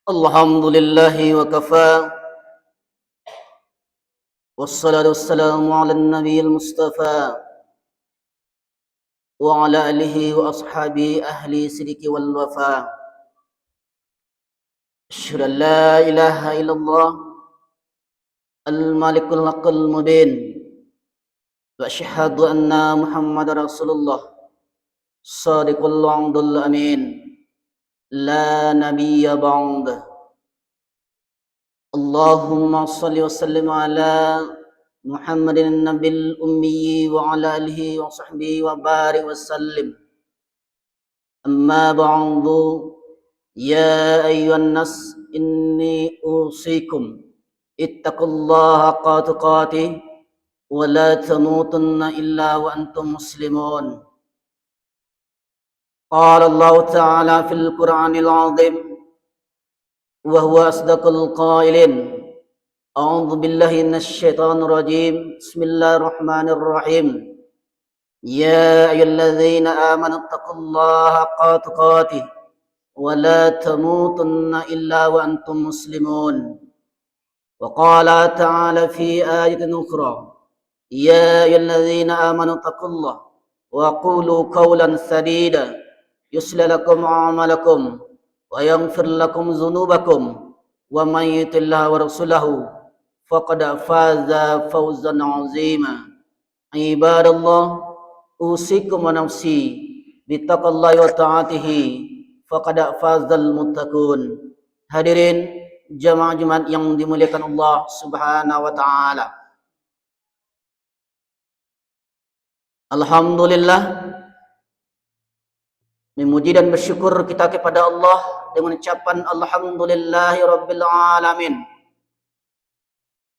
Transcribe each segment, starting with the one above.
الحمد لله وكفى والصلاة والسلام على النبي المصطفى وعلى آله وأصحابه أهل الصدق والوفاء. أشهد أن لا إله إلا الله الملك الحق المبين وأشهد أن محمد رسول الله صادق الوعد الأمين لا نبي بعده. اللهم صل وسلم على محمد النبي الأمي وعلى آله وصحبه وبارك وسلم. أما بعد، يا أيها الناس إني أوصيكم اتقوا الله حق تقاته ولا تموتن إلا وأنتم مسلمون. قال الله تعالى في القرآن العظيم وهو أصدق القائلين: أعوذ بالله من الشيطان الرجيم. بسم الله الرحمن الرحيم. يا أيها الذين آمنوا اتقوا الله حق تقاته ولا تموتن إلا وأنتم مسلمون. وقال تعالى في آية أخرى: يا أيها الذين آمنوا اتقوا الله وقولوا قولا سديدا يصلح لكم أعمالكم ويغفر لكم ذنوبكم ومن يطع الله ورسوله فقد فاز فوزا عظيما. عباد الله، أوصيكم ونفسي بتقوى الله وطاعته faqad fazal muttaqun. Hadirin jamaah Jumat yang dimuliakan Allah Subhanahu wa taala. Alhamdulillah, memuji dan bersyukur kita kepada Allah dengan ucapan alhamdulillahi rabbil alamin,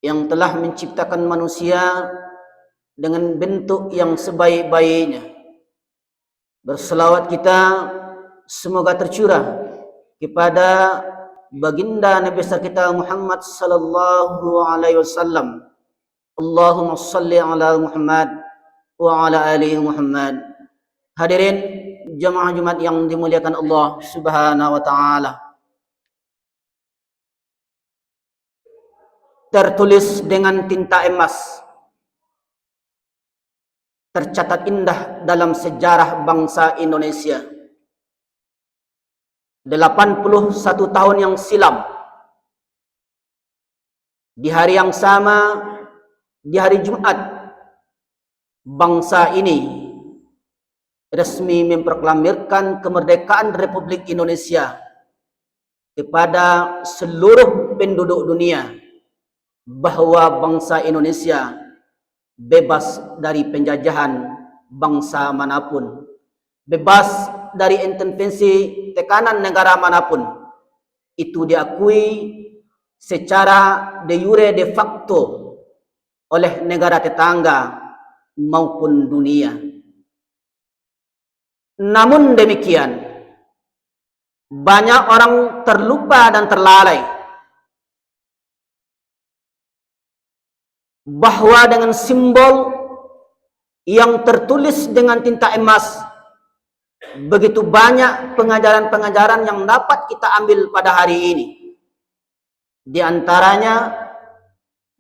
yang telah menciptakan manusia dengan bentuk yang sebaik-baiknya. Berselawat kita semoga tercurah kepada baginda Nabi besar kita Muhammad sallallahu alaihi wasallam. Allahumma salli ala Muhammad wa ala ali Muhammad. Hadirin jamaah Jumat yang dimuliakan Allah Subhanahu wa taala. Tertulis dengan tinta emas, tercatat indah dalam sejarah bangsa Indonesia. 81 tahun yang silam, di hari yang sama, di hari Jumat, bangsa ini resmi memproklamirkan kemerdekaan Republik Indonesia kepada seluruh penduduk dunia, bahwa bangsa Indonesia bebas dari penjajahan bangsa manapun, bebas dari intervensi tekanan negara manapun. Itu diakui secara de jure de facto oleh negara tetangga maupun dunia. Namun demikian, banyak orang terlupa dan terlalai bahwa dengan simbol yang tertulis dengan tinta emas, begitu banyak pengajaran-pengajaran yang dapat kita ambil pada hari ini. Di antaranya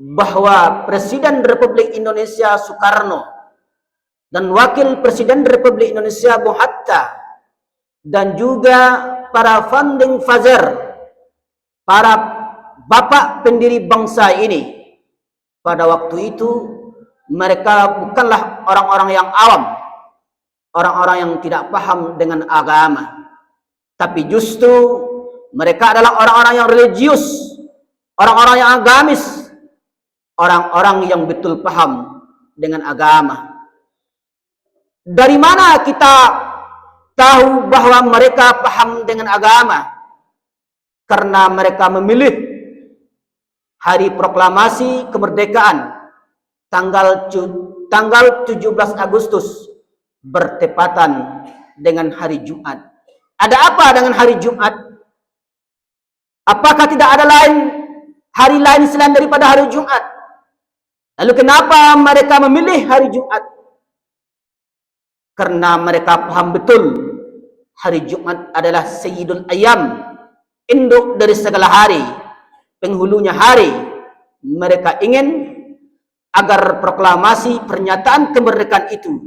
bahwa Presiden Republik Indonesia Soekarno dan Wakil Presiden Republik Indonesia Bung Hatta dan juga para founding father, para bapak pendiri bangsa ini, pada waktu itu mereka bukanlah orang-orang yang awam, orang-orang yang tidak paham dengan agama, tapi justru mereka adalah orang-orang yang religius, orang-orang yang agamis, orang-orang yang betul paham dengan agama. Dari mana kita tahu bahwa mereka paham dengan agama? Karena mereka memilih hari proklamasi kemerdekaan tanggal 17 Agustus bertepatan dengan hari Jumat. Ada apa dengan hari Jumat? Apakah tidak ada hari lain selain daripada hari Jumat? Lalu kenapa mereka memilih hari Jumat? Karena mereka paham betul hari Jumat adalah Sayyidul Ayyam, induk dari segala hari, penghulunya hari. Mereka ingin agar proklamasi pernyataan kemerdekaan itu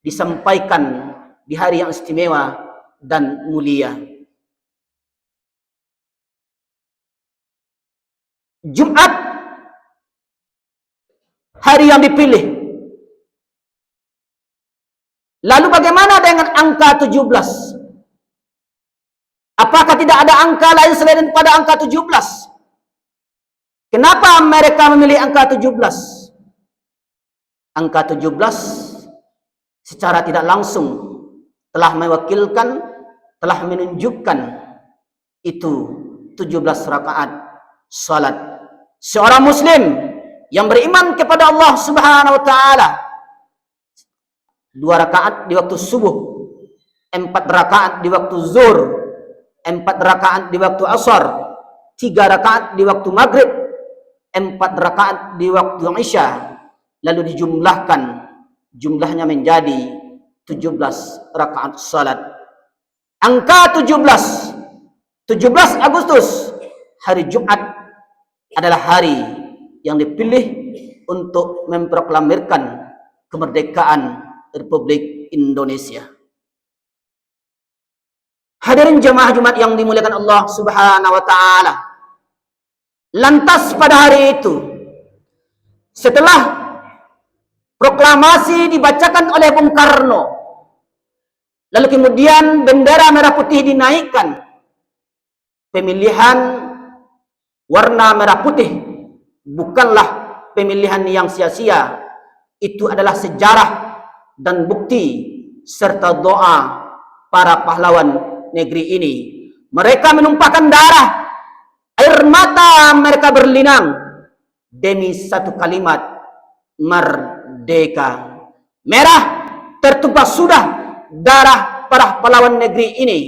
disampaikan di hari yang istimewa dan mulia. Jumat, hari yang dipilih. Lalu bagaimana dengan angka 17? Apakah tidak ada angka lain selain pada angka 17? Kenapa mereka memilih angka 17? Angka 17 secara tidak langsung telah mewakilkan, telah menunjukkan itu 17 rakaat salat seorang muslim yang beriman kepada Allah Subhanahu wa taala. 2 rakaat di waktu subuh, 4 rakaat di waktu zuhur, 4 rakaat di waktu asar, 3 rakaat di waktu maghrib, 4 rakaat di waktu isya, lalu dijumlahkan, jumlahnya menjadi 17 rakaat salat. Angka 17 Agustus, hari Jumat, adalah hari yang dipilih untuk memproklamirkan kemerdekaan Republik Indonesia. Hadirin jemaah Jumat yang dimuliakan Allah Subhanahu wa taala. Lantas pada hari itu, setelah proklamasi dibacakan oleh Bung Karno, lalu kemudian bendera merah putih dinaikkan, pemilihan warna merah putih bukanlah pemilihan yang sia-sia. Itu adalah sejarah dan bukti serta doa para pahlawan negeri ini. Mereka menumpahkan darah, air mata mereka berlinang demi satu kalimat merdeka. Merah tertumpah sudah darah para pahlawan negeri ini,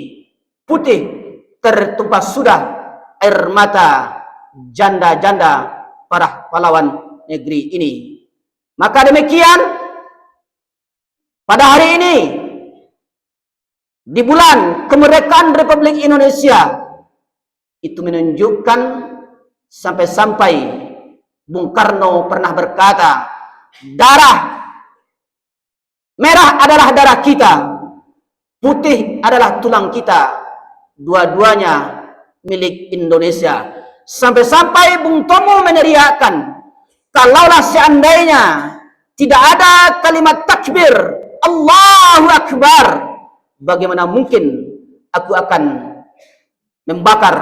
putih tertumpah sudah air mata janda-janda para pahlawan negeri ini. Maka demikian, pada hari ini, di bulan kemerdekaan Republik Indonesia, itu menunjukkan sampai-sampai Bung Karno pernah berkata, darah merah adalah darah kita, putih adalah tulang kita, dua-duanya milik Indonesia. Sampai-sampai Bung Tomo meneriakkan, kalaulah seandainya tidak ada kalimat takbir Allahu Akbar, bagaimana mungkin aku akan membakar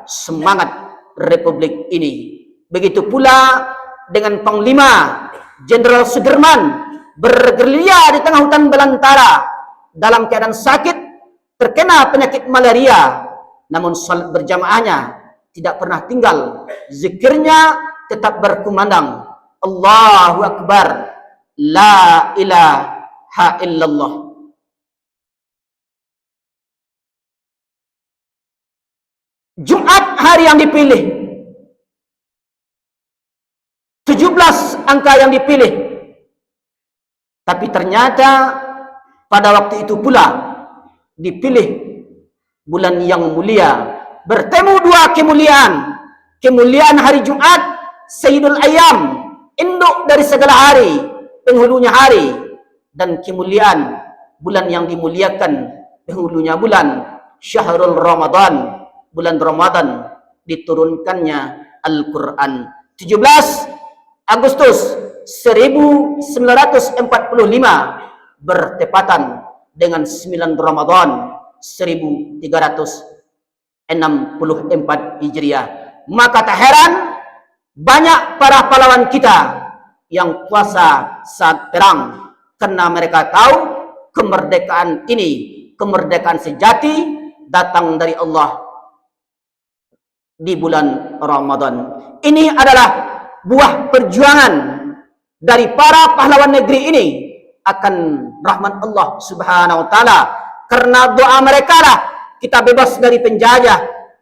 semangat Republik ini. Begitu pula dengan Panglima Jenderal Sudirman bergerilya di tengah hutan belantara dalam keadaan sakit, terkena penyakit malaria, namun salat berjamaahnya tidak pernah tinggal, zikirnya tetap berkumandang, Allahu Akbar, la ilaha illallah. Jumat, hari yang dipilih, 17 angka yang dipilih. Tapi ternyata pada waktu itu pula dipilih bulan yang mulia, bertemu dua kemuliaan. Kemuliaan hari Jumat, Sayyidul Ayyam, induk dari segala hari, penghulunya hari, dan kemuliaan bulan yang dimuliakan, penghulunya bulan, Syahrul Ramadan, bulan Ramadan, diturunkannya Al-Quran. 17 Agustus 1945 bertepatan dengan 9 Ramadan 1364 Hijriah. Maka tak heran banyak para pahlawan kita yang puasa saat perang, karena mereka tahu kemerdekaan ini, kemerdekaan sejati, datang dari Allah di bulan Ramadan. Ini adalah buah perjuangan dari para pahlawan negeri ini akan rahmat Allah Subhanahu wa taala. Karena doa mereka lah kita bebas dari penjajah,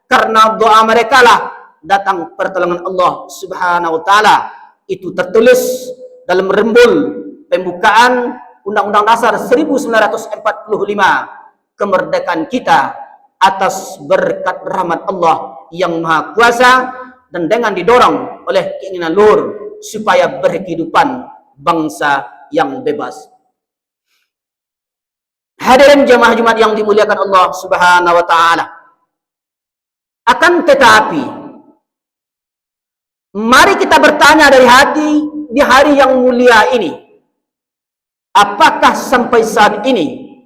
karena doa mereka lah datang pertolongan Allah Subhanahu wa taala. Itu tertulis dalam rembul pembukaan Undang-Undang Dasar 1945. Kemerdekaan kita atas berkat rahmat Allah yang Maha Kuasa dan dengan didorong oleh keinginan luhur supaya berkehidupan bangsa yang bebas. Hadirin jamaah Jumat yang dimuliakan Allah Subhanahu wa taala. Akan tetapi mari kita bertanya dari hati di hari yang mulia ini. Apakah sampai saat ini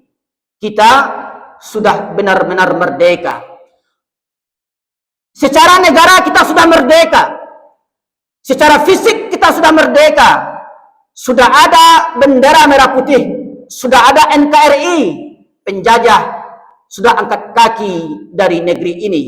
kita sudah benar-benar merdeka? Secara negara kita sudah merdeka. Secara fisik kita sudah merdeka. Sudah ada bendera merah putih. Sudah ada NKRI. Penjajah sudah angkat kaki dari negeri ini.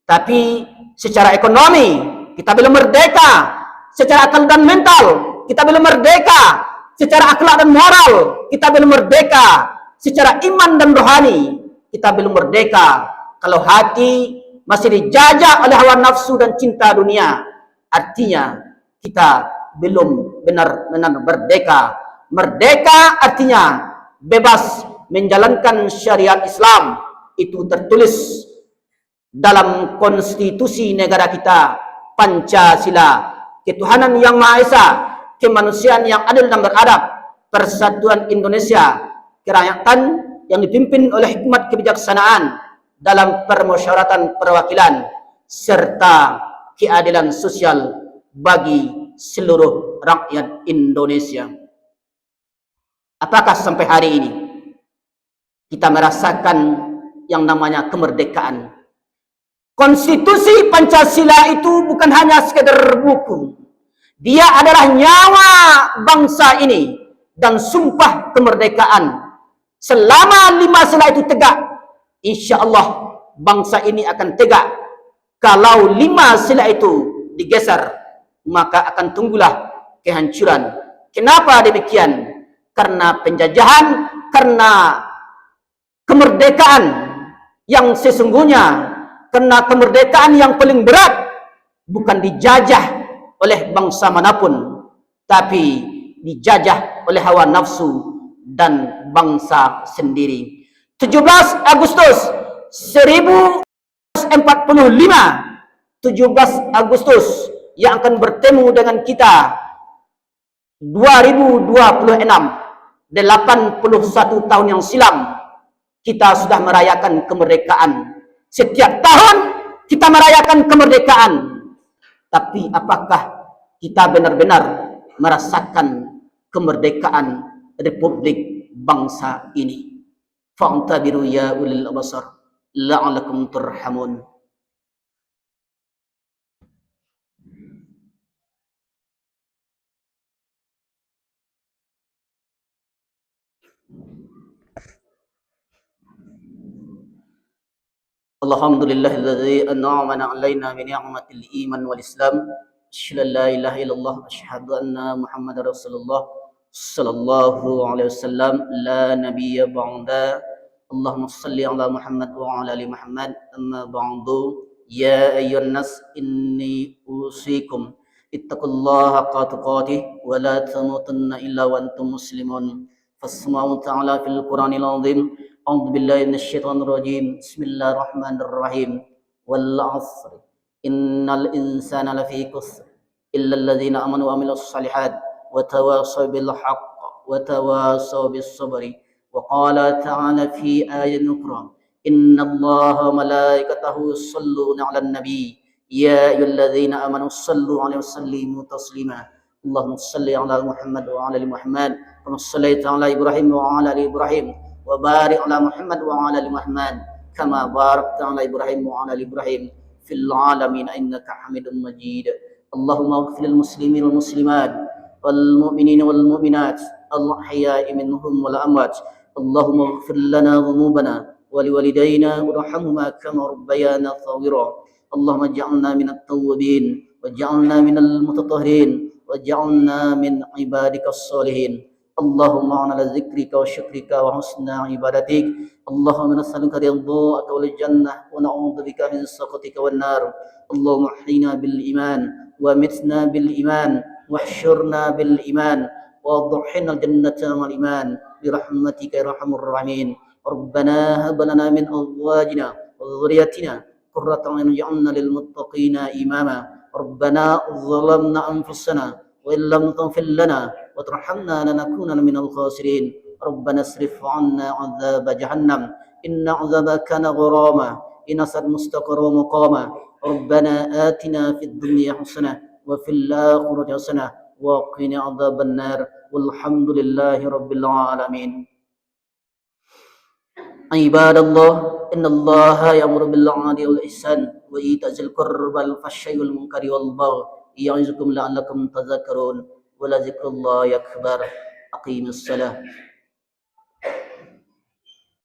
Tapi secara ekonomi kita belum merdeka. Secara akal dan mental kita belum merdeka. Secara akhlak dan moral kita belum merdeka. Secara iman dan rohani kita belum merdeka. Kalau hati masih dijajah oleh hawa nafsu dan cinta dunia, artinya kita belum benar-benar merdeka. Merdeka artinya bebas menjalankan syariat Islam. Itu tertulis dalam konstitusi negara kita, Pancasila. Ketuhanan yang Maha Esa, kemanusiaan yang adil dan beradab, persatuan Indonesia, kerakyatan yang dipimpin oleh hikmat kebijaksanaan dalam permusyawaratan perwakilan, serta keadilan sosial bagi seluruh rakyat Indonesia. Apakah sampai hari ini kita merasakan yang namanya kemerdekaan? Konstitusi Pancasila itu bukan hanya sekedar buku. Dia adalah nyawa bangsa ini dan sumpah kemerdekaan. Selama 5 sila itu tegak, insya Allah bangsa ini akan tegak. Kalau 5 sila itu digeser, maka akan tunggulah kehancuran. Kenapa demikian? Karena penjajahan, karena kemerdekaan yang sesungguhnya, karena kemerdekaan yang paling berat bukan dijajah oleh bangsa manapun, tapi dijajah oleh hawa nafsu dan bangsa sendiri. 17 Agustus 1945, 17 Agustus yang akan bertemu dengan kita 2026, 81 tahun yang silam kita sudah merayakan kemerdekaan. Setiap tahun kita merayakan kemerdekaan. Tapi apakah kita benar-benar merasakan kemerdekaan Republik bangsa ini? Fa'tabiru ya ulil absar la'alakum turhamun. Alhamdulillahilladzi an'amana 'alaina bi ni'matil iman wal islam. Asyhadu an la ilaha illallah, asyhadu anna Muhammadar Rasulullah sallallahu alaihi wasallam, la nabiyya ba'da. Allahumma shalli ala Muhammad wa ala ali Muhammad. Amma ba'du. Ya ayyuhan nas, inni usikum ittaqullaha haqqa tuqatih wa la tamutunna illa wa antum muslimun. Fasma'u ta'ala fil Qur'anil 'azim. A'udzu billahi minasyaitonir rajim. Bismillahirrahmanirrahim. Wal 'asri innal insana lafi khusr illa alladzina amanu wa 'amilus shalihat wa tawassaw bil haqq wa tawassaw bis sabri. Wa qala ta'ala fi ayatin ukhra, innallaha wa malaikatahu yusholluna 'alan nabi ya ayyuhalladzina amanu shallu 'alaihi wa sallimu taslima. Allahumma shalli 'ala Muhammad wa 'ala ali Muhammad kama shallaita 'ala Ibrahim wa 'ala ali Ibrahim wa barik 'ala Muhammad wa 'ala ali Muhammad kama barakta 'ala Ibrahim wa 'ala ali Ibrahim fil 'alamin innaka Hamidum Majid. Allahumma ighfir lil muslimin wal muslimat wal mu'minin wal mu'minat al ahya'i minhum wal amwat. Allahumma ighfir lana dhunubana wa liwalidayna warhamhuma kama rabbayana shaghira. Allahumma ij'alna minat tawwabin waj'alna minal mutatahhirin waj'alna min ibadikas sholihin. Allahumma ala zikrika wa syukrika wa husna ibadatik. Allahumma nas'aluka ridhaka wal jannah wa na'udzubika min sakhatika wan nar. Allahumma ahyina bil iman wa mitna bil iman wahsyurna bil iman wa adkhilna jannata wal iman bi rahmatika ya arhamar rahimin. Rabbana hab lana min azwajina وذريتنا قرة أعين واجعلنا للمتقين إماما ربنا ظلمنا أنفسنا وإن لم تغفر لنا وترحمنا لنكونن من الخاسرين ربنا اصرف عنا عذاب جهنم إن عذابها كان غراما إن سد مستقر مقاما ربنا آتنا في الدنيا حسنة وفي الآخرة حسنة وقنا عذاب النار والحمد لله رب العالمين. عباد الله إن الله يأمر بالعدل والإحسان وإيتاء ذي القربى والفحشاء والمنكر والبغي يعظكم لعلكم تذكرون ولذكر الله أكبر. أقيموا الصلاة.